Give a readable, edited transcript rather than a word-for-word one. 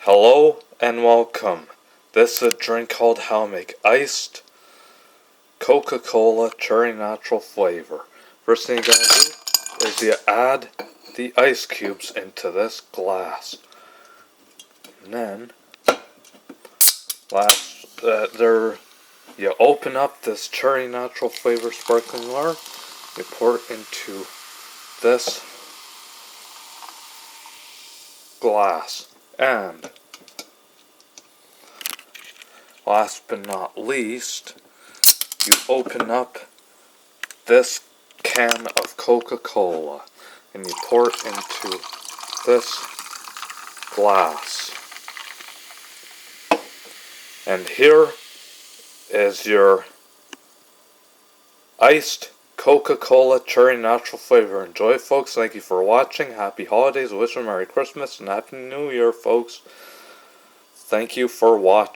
Hello and welcome. This is a drink called how to make iced Coca Cola cherry natural flavor. First thing you gotta do is you add the ice cubes into this glass. And then you open up this cherry natural flavor sparkling water, you pour it into this glass, and last but not least, you open up this can of Coca Cola and you pour it into this glass. And here is your iced Coca Cola cherry natural flavor. Enjoy, folks. Thank you for watching. Happy holidays. Wish you Merry Christmas and Happy New Year, folks. Thank you for watching.